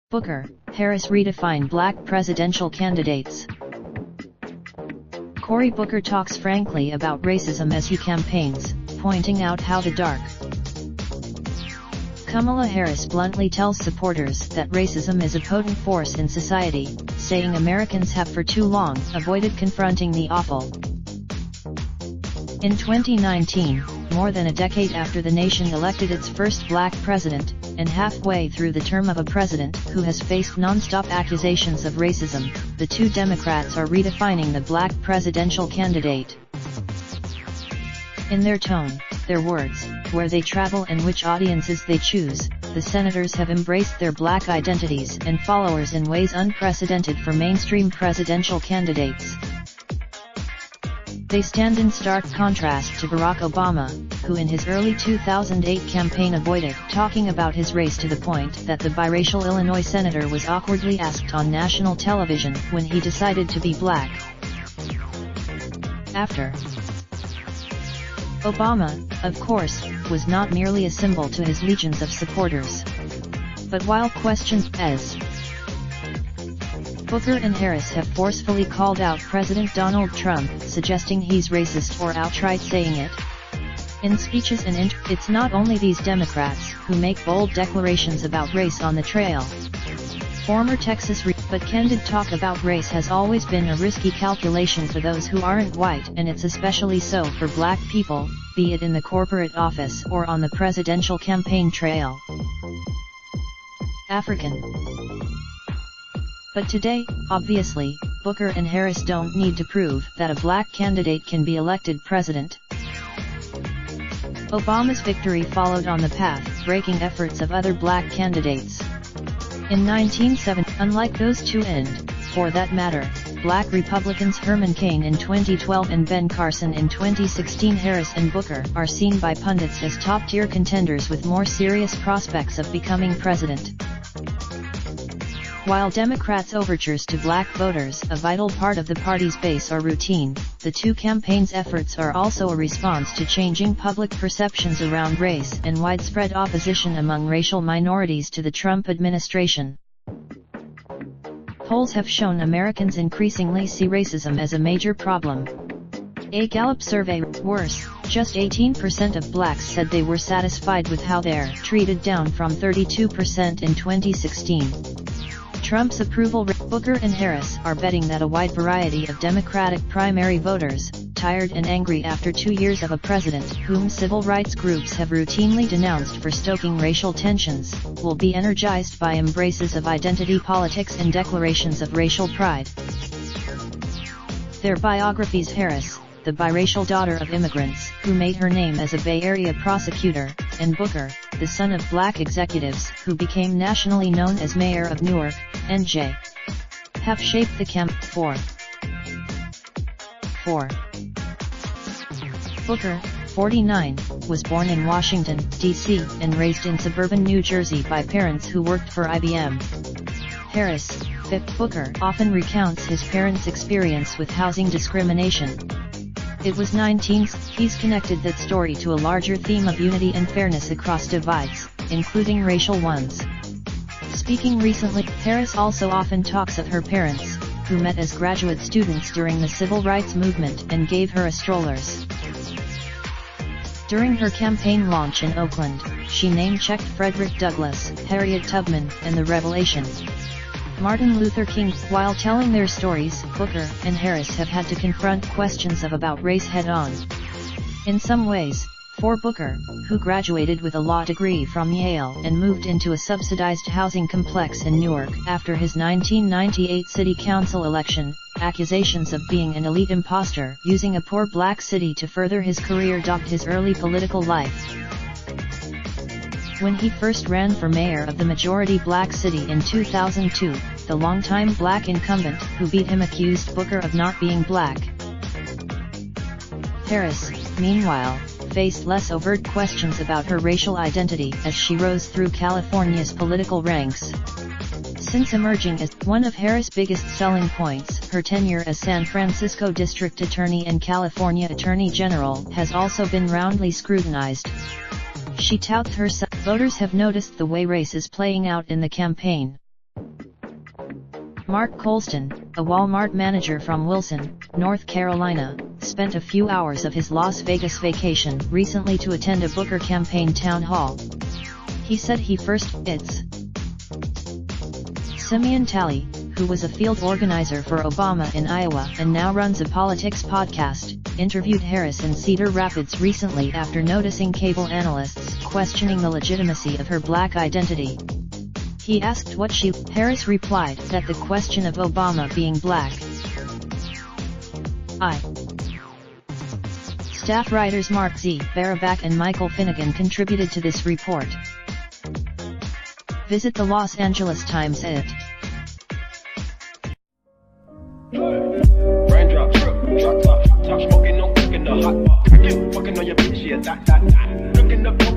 Booker, Harris redefine black presidential candidates. Cory Booker talks frankly about racism as he campaigns, pointing out how the dark. Kamala Harris bluntly tells supporters that racism is a potent force in society, saying Americans have for too long avoided confronting the awful. In 2019, more than a decade after the nation elected its first black president, and halfway through the term of a president who has faced non-stop accusations of racism, the two Democrats are redefining the black presidential candidate. In their tone, their words, where they travel and which audiences they choose, the senators have embraced their black identities and followers in ways unprecedented for mainstream presidential candidates. They stand in stark contrast to Barack Obama, who in his early 2008 campaign avoided talking about his race to the point that the biracial Illinois senator was awkwardly asked on national television when he decided to be black. After Obama, of course, was not merely a symbol to his legions of supporters. But while questioned as Booker and Harris have forcefully called out President Donald Trump, suggesting he's racist or outright saying it. In speeches and it's not only these Democrats who make bold declarations about race on the trail. Former Texas but candid talk about race has always been a risky calculation for those who aren't white, and it's especially so for black people, be it in the corporate office or on the presidential campaign trail. African. But today, obviously, Booker and Harris don't need to prove that a black candidate can be elected president. Obama's victory followed on the path-breaking efforts of other black candidates. In 1970, unlike those two and, for that matter, black Republicans Herman Cain in 2012 and Ben Carson in 2016, Harris and Booker are seen by pundits as top-tier contenders with more serious prospects of becoming president. While Democrats' overtures to black voters, a vital part of the party's base, are routine, the two campaigns' efforts are also a response to changing public perceptions around race and widespread opposition among racial minorities to the Trump administration. Polls have shown Americans increasingly see racism as a major problem. A Gallup survey, worse, just 18% of blacks said they were satisfied with how they're treated, down from 32% in 2016. Trump's approval. Booker and Harris are betting that a wide variety of Democratic primary voters, tired and angry after 2 years of a president whom civil rights groups have routinely denounced for stoking racial tensions, will be energized by embraces of identity politics and declarations of racial pride. Their biographies: Harris, the biracial daughter of immigrants who made her name as a Bay Area prosecutor, and Booker, the son of black executives who became nationally known as mayor of Newark, NJ, have shaped the campaign. 4. Booker, 49, was born in Washington, D.C., and raised in suburban New Jersey by parents who worked for IBM. Harris, 5. Booker often recounts his parents' experience with housing discrimination. It was 19. He's connected that story to a larger theme of unity and fairness across divides, including racial ones. Speaking recently, Harris also often talks of her parents, who met as graduate students during the civil rights movement and gave her a strollers. During her campaign launch in Oakland, she name-checked Frederick Douglass, Harriet Tubman, and the Revelation. Martin Luther King. While telling their stories, Booker and Harris have had to confront questions about race head-on. In some ways, for Booker, who graduated with a law degree from Yale and moved into a subsidized housing complex in Newark after his 1998 city council election, accusations of being an elite imposter using a poor black city to further his career dogged his early political life. When he first ran for mayor of the majority black city in 2002, the longtime black incumbent who beat him accused Booker of not being black. Harris, meanwhile, faced less overt questions about her racial identity as she rose through California's political ranks. Since emerging as one of Harris' biggest selling points, her tenure as San Francisco District Attorney and California Attorney General has also been roundly scrutinized. She touts herself. Voters have noticed the way race is playing out in the campaign. Mark Colston, a Walmart manager from Wilson, North Carolina, spent a few hours of his Las Vegas vacation recently to attend a Booker campaign town hall. He said it's Simeon Talley, who was a field organizer for Obama in Iowa and now runs a politics podcast, interviewed Harris in Cedar Rapids recently after noticing cable analysts questioning the legitimacy of her black identity. He asked Harris replied that the question of Obama being black. Staff writers Mark Z. Barabak and Michael Finnegan contributed to this report. Visit the Los Angeles Times @ Raindrop, drop top, smoking, no cooking the hot pot. Fucking on your bitch, yeah, that. Looking up.